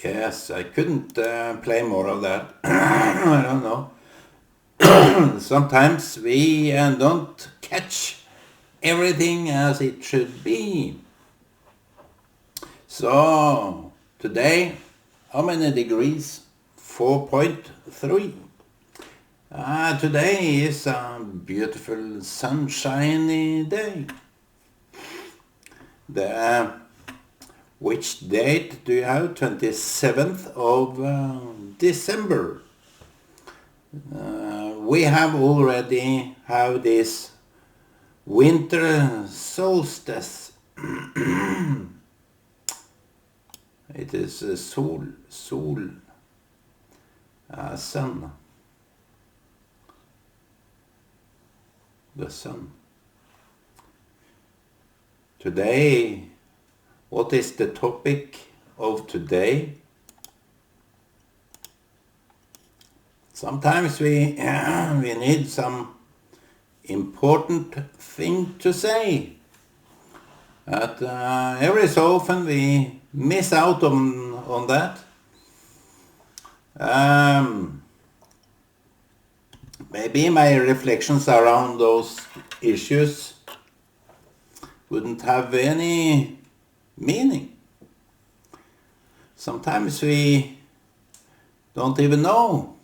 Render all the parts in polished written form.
Yes, I couldn't play more of that. I don't know. Sometimes we don't catch everything as it should be. So, today, how many degrees? 4.3. Today is a beautiful sunshiny day. The Which date do you have? 27th of December. We have already have this winter solstice. It is sun, the sun. Today, what is the topic of today? Sometimes we need some important thing to say. But every so often we miss out on that. Maybe my reflections around those issues wouldn't have any meaning. Sometimes we don't even know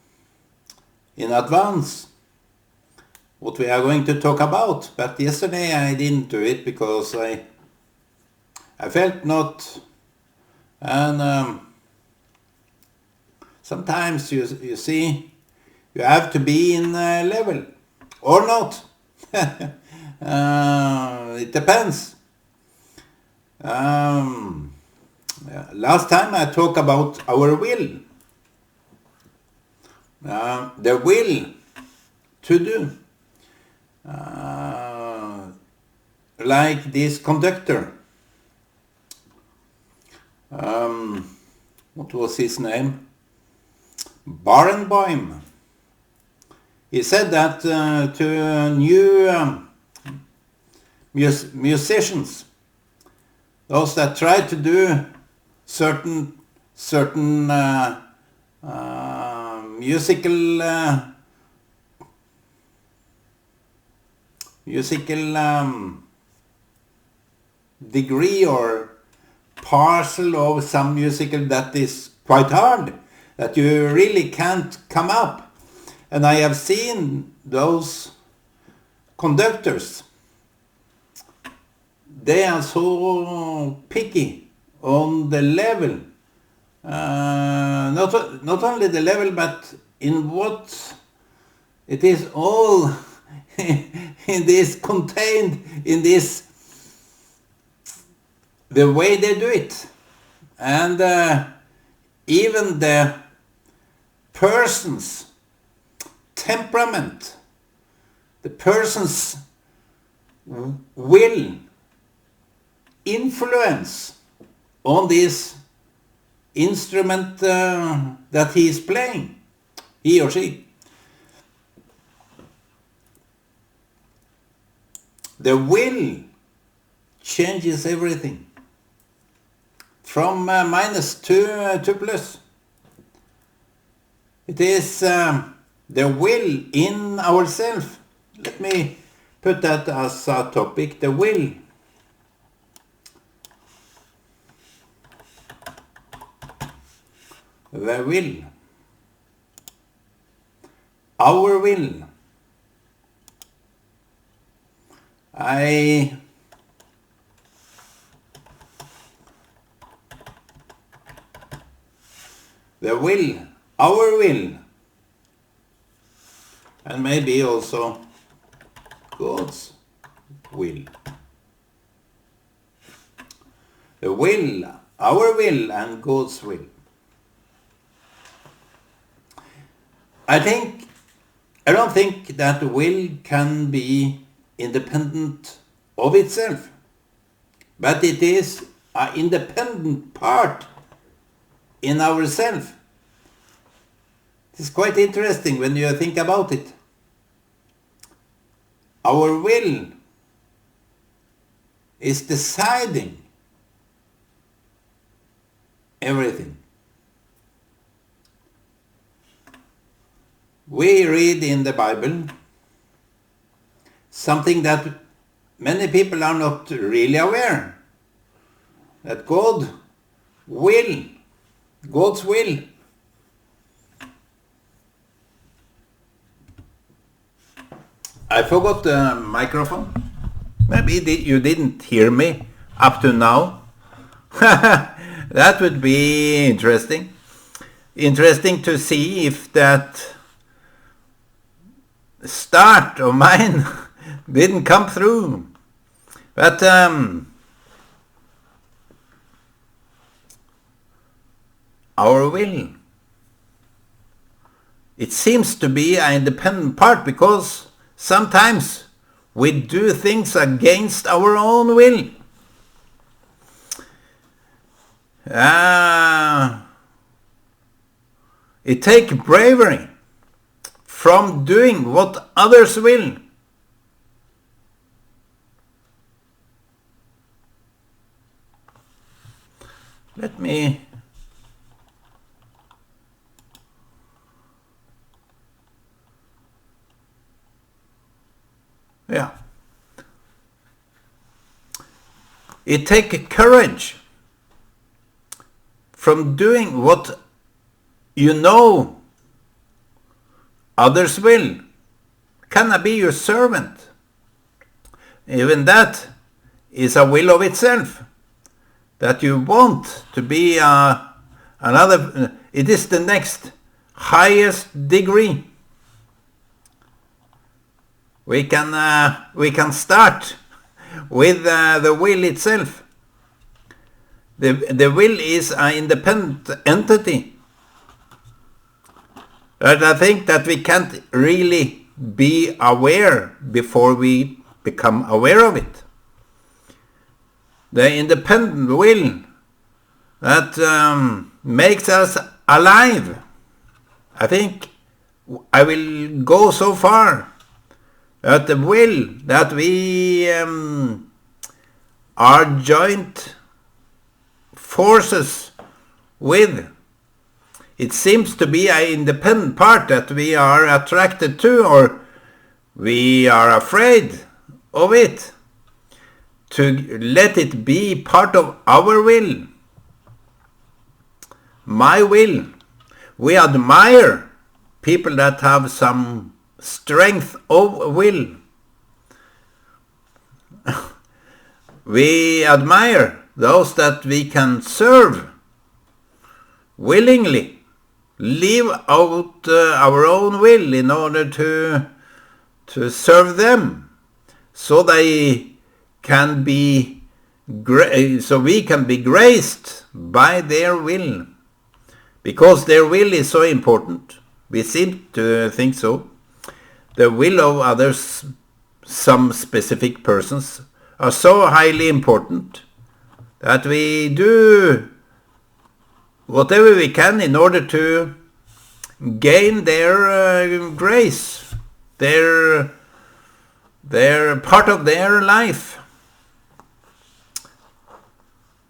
in advance what we are going to talk about. But yesterday I didn't do it because I felt not. And sometimes you see, you have to be in level or not. It depends. Last time I talked about our will. The will to do. Like this conductor. What was his name? Barenboim. He said that to new musicians, those that try to do certain musical degree or parcel of some musical that is quite hard, that you really can't come up. And I have seen those conductors. They are so picky on the level. Not only the level, but in what it is all in this contained in this, the way they do it. And even the person's temperament, the person's will, influence on this instrument that he is playing, he or she. The will changes everything from minus to plus. It is the will in ourselves. Let me put that as a topic, the will. The will. Our will. The will, our will, and maybe also God's will. The will, our will, and God's will. I don't think that will can be independent of itself, but it is an independent part in ourselves. It's quite interesting when you think about it. Our will is deciding everything. we read in the Bible something that many people are not really aware, that God's will. I forgot the microphone. Maybe you didn't hear me up to now. That would be interesting. Interesting to see if that start of mine didn't come through. But our will, it seems to be an independent part, because sometimes we do things against our own will. It takes bravery from doing what others will. Let me It takes courage from doing what you know others will. Can I be your servant? Even that is a will of itself. That you want to be another, it is the next highest degree. We can start with the will itself. The will is an independent entity. But I think that we can't really be aware before we become aware of it. The independent will that makes us alive. I think I will go so far that the will that we are joint forces with, it seems to be an independent part that we are attracted to, or we are afraid of it, to let it be part of our will. My will. We admire people that have some strength of will. We admire those that we can serve willingly, leave out our own will in order to serve them, so they can be so we can be graced by their will, because their will is so important. We seem to think so. The will of others, some specific persons, are so highly important that we do whatever we can in order to gain their grace, their part of their life.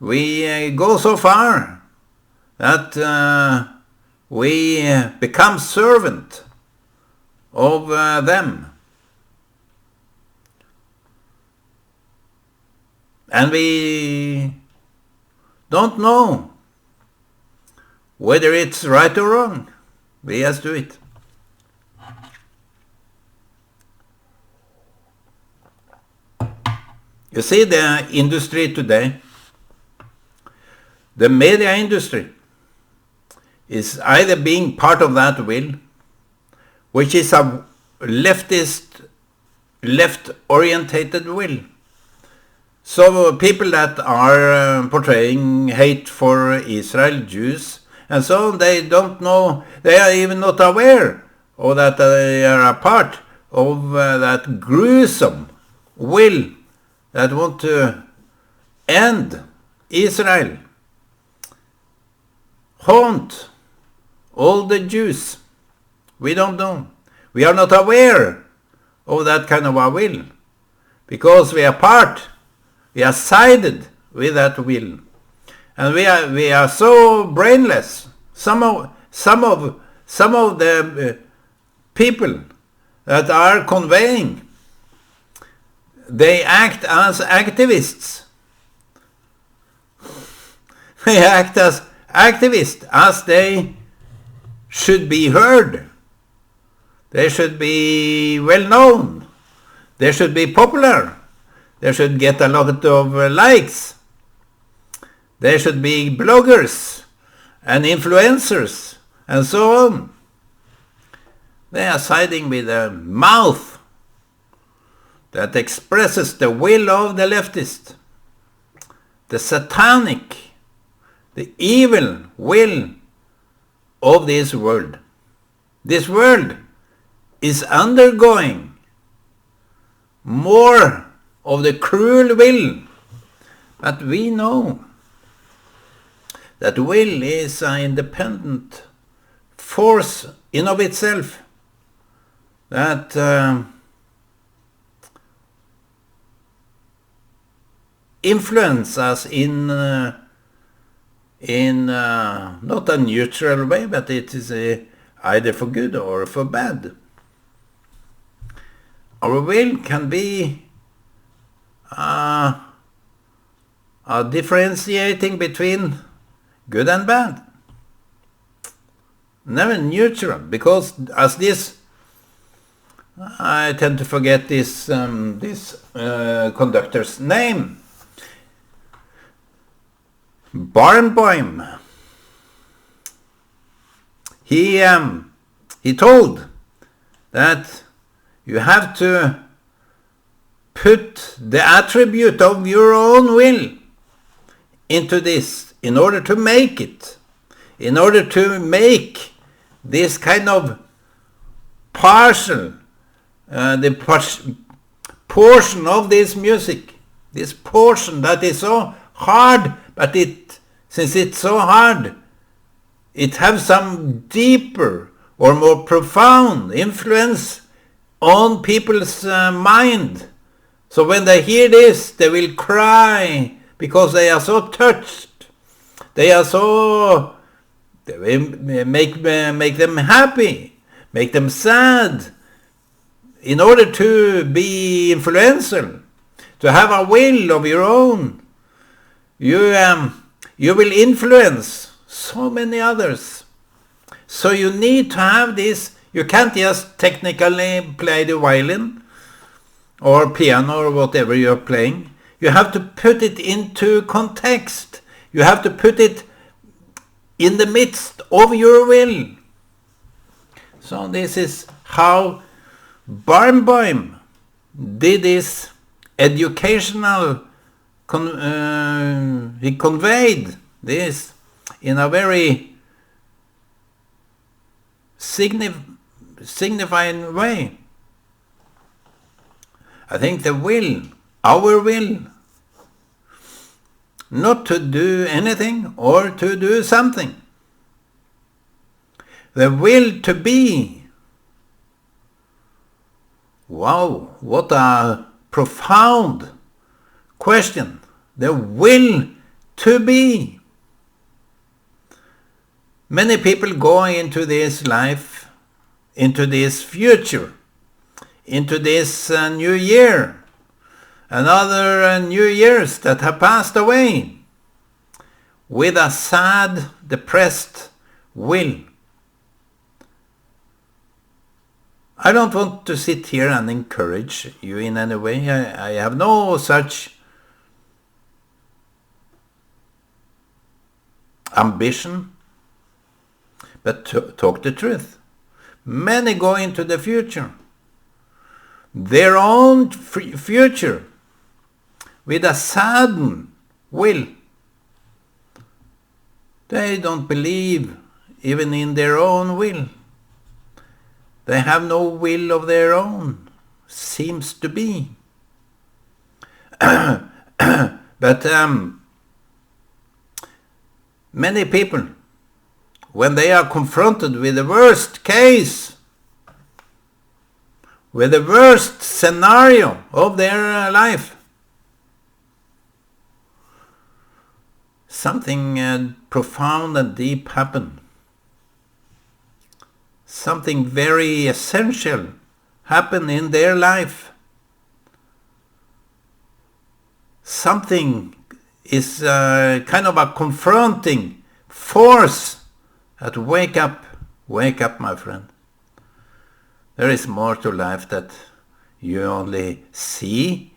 We go so far that we become servant of them. And we don't know whether it's right or wrong. We just do it. You see, the industry today, the media industry, is either being part of that will, which is a leftist, left-orientated will. So people that are portraying hate for Israel, Jews, and so on, they don't know, they are even not aware of that they are a part of that gruesome will that want to end Israel, haunt all the Jews. We don't know. We are not aware of that kind of a will, because we are sided with that will, and we are so brainless. Some of the people that are conveying, they act as activists. They act as activists, as they should be heard. They should be well known. They should be popular. They should get a lot of likes. They should be bloggers and influencers and so on. They are siding with a mouth that expresses the will of the leftist, the satanic, the evil will of this world. This world is undergoing more of the cruel will, but we know that will is an independent force in of itself that influence us in not a neutral way, but it is either for good or for bad. Our will can be differentiating between good and bad. Never neutral, because as this, I tend to forget this conductor's name. Barenboim. He told that you have to put the attribute of your own will into this in order to make it, in order to make this kind of partial, portion of this music, this portion that is so hard, but since it's so hard, it has some deeper or more profound influence on people's mind. So when they hear this, they will cry because they are so touched. They will make them happy, make them sad. In order to be influential, to have a will of your own, you will influence so many others. So you need to have this. You can't just technically play the violin or piano or whatever you're playing. You have to put it into context. You have to put it in the midst of your will. So this is how Barenboim did this educational, he conveyed this in a very signifying way. I think the will, our will, not to do anything or to do something. The will to be. Wow, what a profound question. The will to be. Many people go into this life, into this future, into this new year, and other new years that have passed away, with a sad, depressed will. I don't want to sit here and encourage you in any way. I have no such ambition, but talk the truth. Many go into the future, their own future, with a saddened will. They don't believe even in their own will. They have no will of their own, seems to be. But many people, when they are confronted with the worst case, with the worst scenario of their life, something profound and deep happened. something very essential happen in their life. Something is kind of a confronting force that wake up, my friend. There is more to life that you only see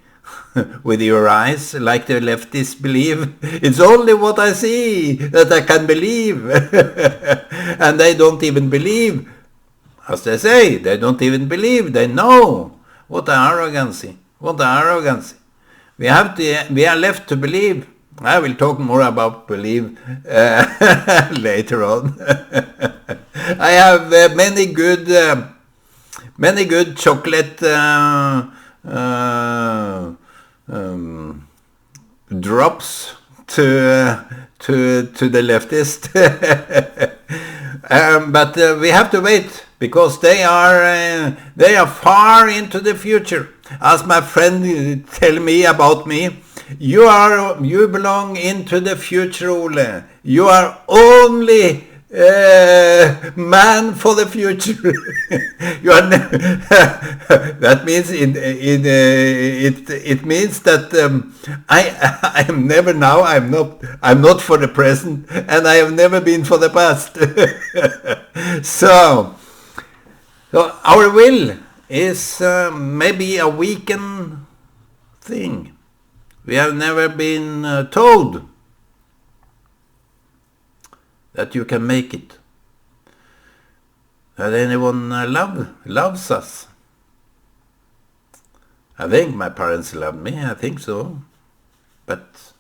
with your eyes, like the leftists believe. It's only what I see that I can believe. And they don't even believe. As they say, they don't even believe. They know. What an arrogancy. What an arrogancy. We are left to believe. I will talk more about believe later on. I have many good chocolate drops to the leftist. But we have to wait, because they are far into the future. As my friend tell me about me, you belong into the future, Ole. You are only man for the future. You are that means it means that I am never now. I'm not for the present, and I have never been for the past. So our will is maybe a weakened thing. We have never been told that you can make it, that anyone loves us. I think my parents loved me, I think so, but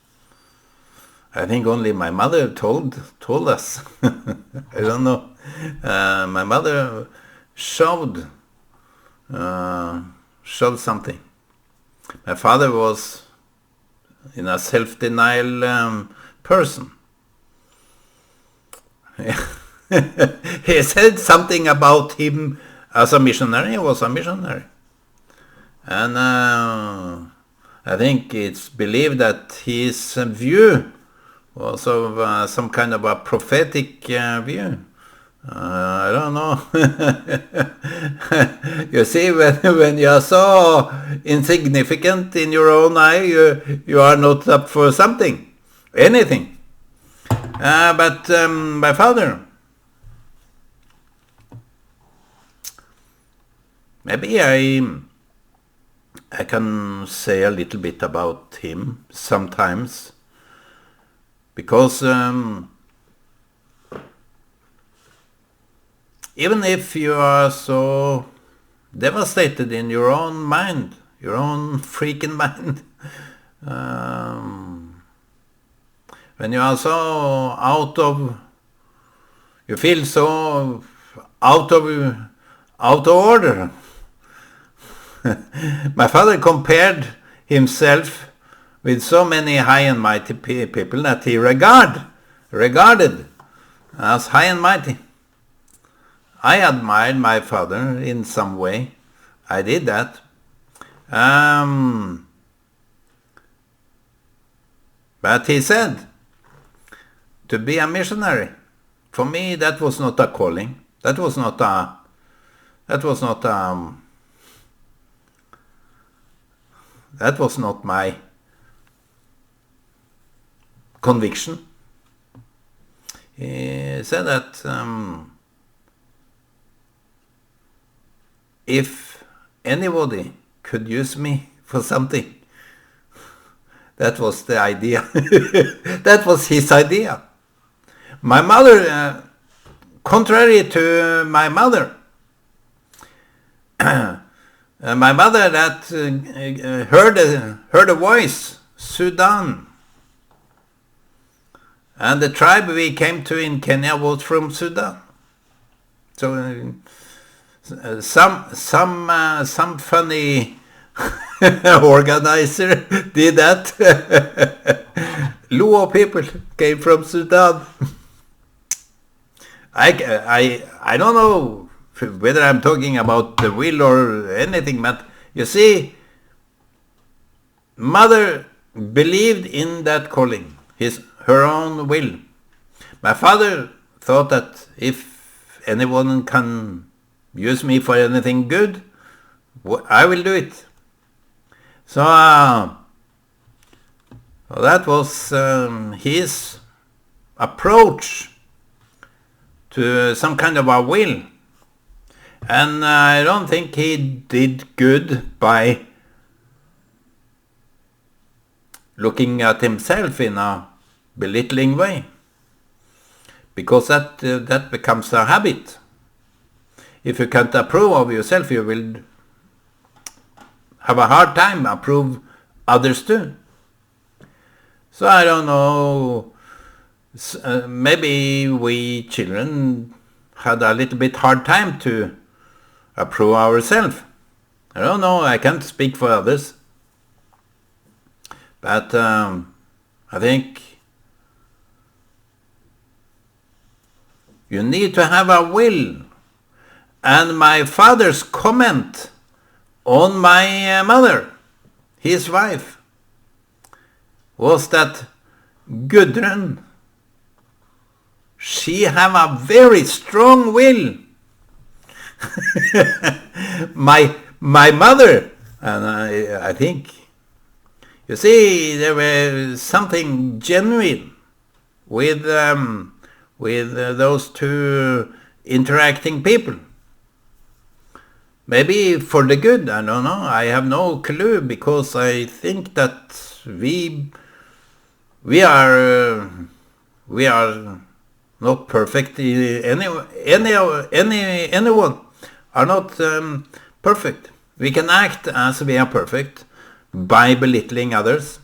I think only my mother told us. I don't know. My mother showed something. My father was in a self-denial person. He said something about him as a missionary. He was a missionary. And I think it's believed that his view was of some kind of a prophetic view. I don't know. You see, when you are so insignificant in your own eye, you are not up for something, anything. But my father, maybe I can say a little bit about him sometimes, because even if you are so devastated in your own mind, your own freaking mind, when you are so you feel so out of order. My father compared himself with so many high and mighty people that he regarded as high and mighty. I admired my father in some way. I did that. But he said, to be a missionary, for me that was not a calling. That was not my conviction. He said that if anybody could use me for something, that was the idea. That was his idea. My mother, contrary to my mother, my mother that heard a voice, Sudan. And the tribe we came to in Kenya was from Sudan. So some funny organizer did that. Luo people came from Sudan. I don't know whether I'm talking about the will or anything, but you see, mother believed in that calling, her own will. My father thought that if if anyone can use me for anything good, I will do it. So that was his approach to some kind of a will. And I don't think he did good by looking at himself in a belittling way, because that becomes a habit. If you can't approve of yourself, you will have a hard time approve others too. So I don't know, maybe we children had a little bit hard time to approve ourselves. I don't know, I can't speak for others. But I think you need to have a will. And my father's comment on my mother, his wife, was that Gudrun, she have a very strong will. my mother, and I think, you see, there was something genuine with those two interacting people. Maybe for the good, I don't know. I have no clue, because I think that we are not perfect. Anyone are not perfect. We can act as we are perfect by belittling others,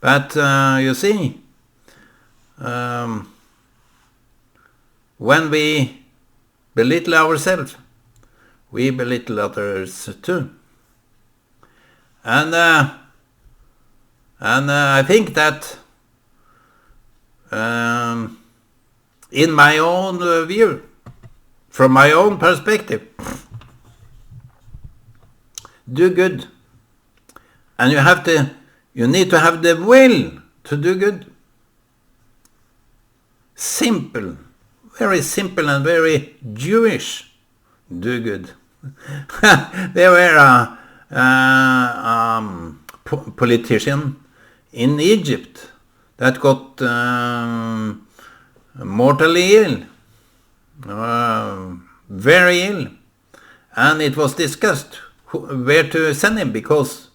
but you see, when we belittle ourselves, we belittle others too. And I think that in my own view, from my own perspective, do good. And you need to have the will to do good. Simple, very simple and very Jewish. Do good. There were a politician in Egypt that got mortally ill, very ill, and it was discussed where to send him, because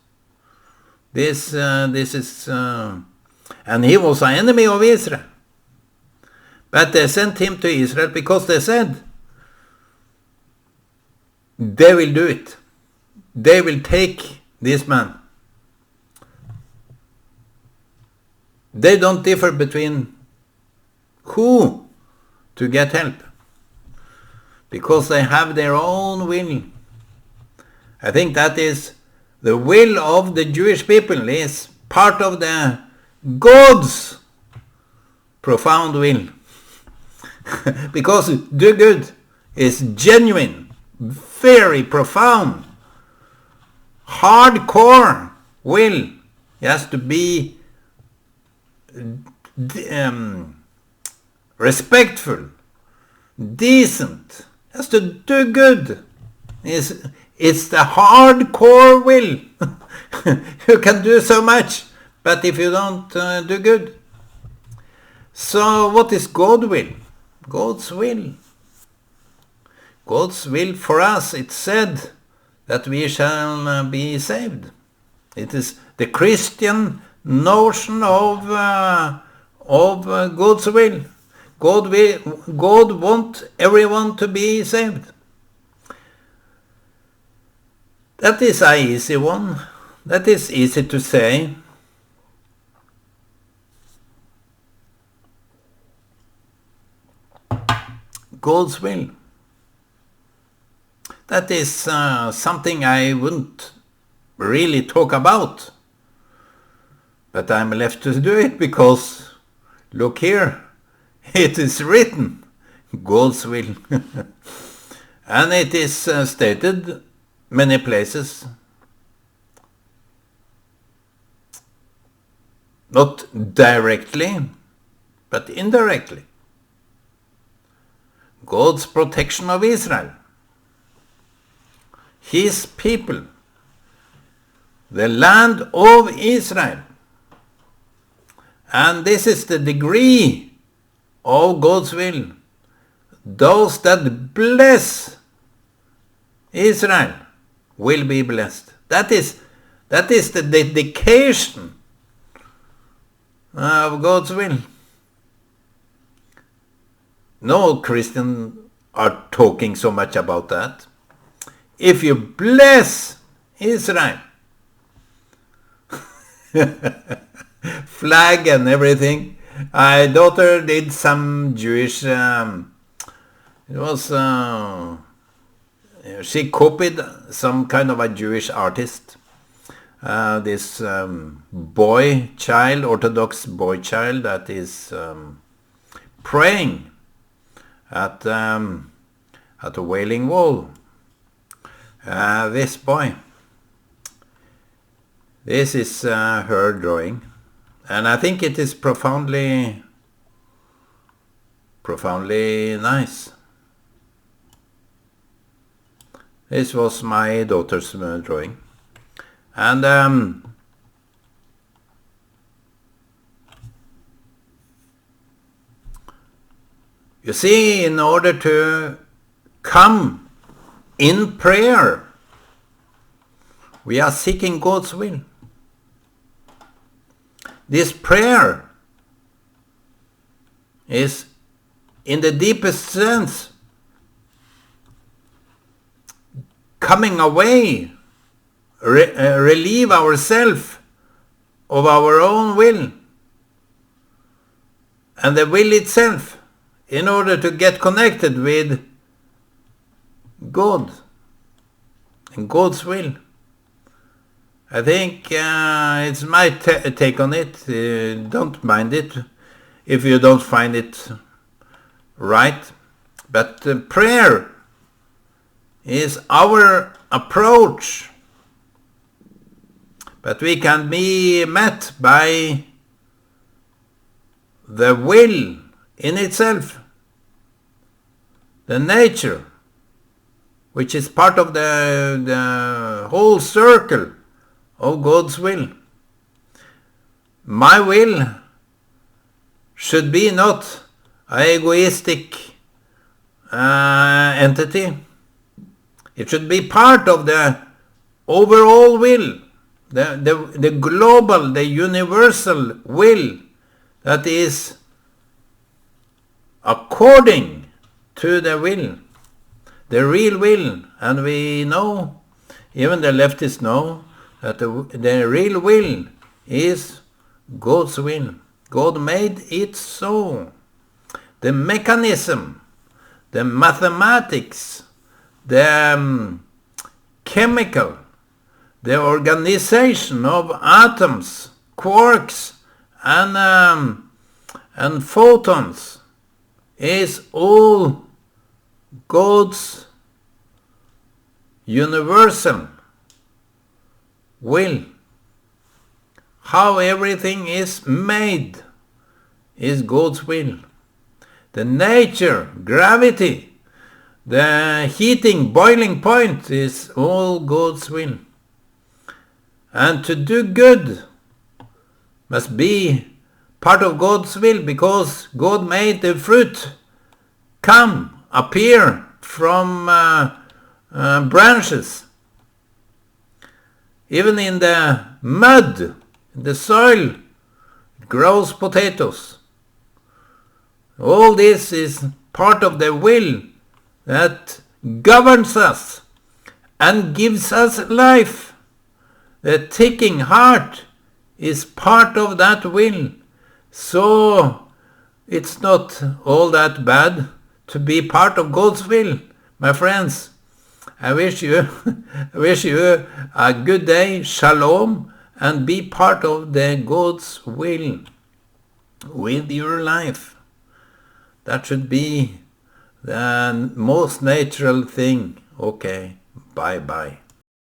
this is, and he was an enemy of Israel. But they sent him to Israel because they said they will do it. They will take this man. They don't differ between who to get help, because they have their own will. I think that is the will of the Jewish people, is part of the God's profound will. Because do good is genuine, very profound, hardcore will. It has to be respectful, decent. It has to do good. It's the hardcore will. You can do so much, but if you don't do good. So what is God's will? God's will. God's will for us, it said that we shall be saved. It is the Christian notion of God's will. God wants everyone to be saved. That is an easy one. That is easy to say. God's will. That is something I wouldn't really talk about. But I'm left to do it because, look here, it is written, God's will. And it is stated many places. Not directly, but indirectly. God's protection of Israel, His people, the land of Israel. And this is the degree of God's will. Those that bless Israel will be blessed. That is the dedication of God's will. No Christians are talking so much about that. If you bless Israel, flag and everything. My daughter did some Jewish, she copied some kind of a Jewish artist. This Orthodox boy child that is praying at the Wailing Wall. This boy. This is her drawing, and I think it is profoundly nice. This was my daughter's drawing, and you see, in order to come in prayer, we are seeking God's will. This prayer is, in the deepest sense, coming away, relieve ourselves of our own will and the will itself in order to get connected with God and God's will. I think it's my take on it. Don't mind it if you don't find it right. But prayer is our approach. But we can be met by the will in itself, the nature, which is part of the whole circle of God's will. My will should be not an egoistic entity. It should be part of the overall will, the global, the universal will that is according to the will, the real will. And we know, even the leftists know, that the real will is God's will. God made it so. The mechanism, the mathematics, the chemical, the organization of atoms, quarks, and photons is all God's universal will. How everything is made is God's will. The nature, gravity, the heating, boiling point is all God's will. And to do good must be part of God's will, because God made the fruit appear from branches. Even in the mud, in the soil, it grows potatoes. All this is part of the will that governs us and gives us life. The ticking heart is part of that will. So it's not all that bad to be part of God's will, my friends. I wish you a good day, shalom, and be part of the God's will with your life. That should be the most natural thing. Okay, bye-bye.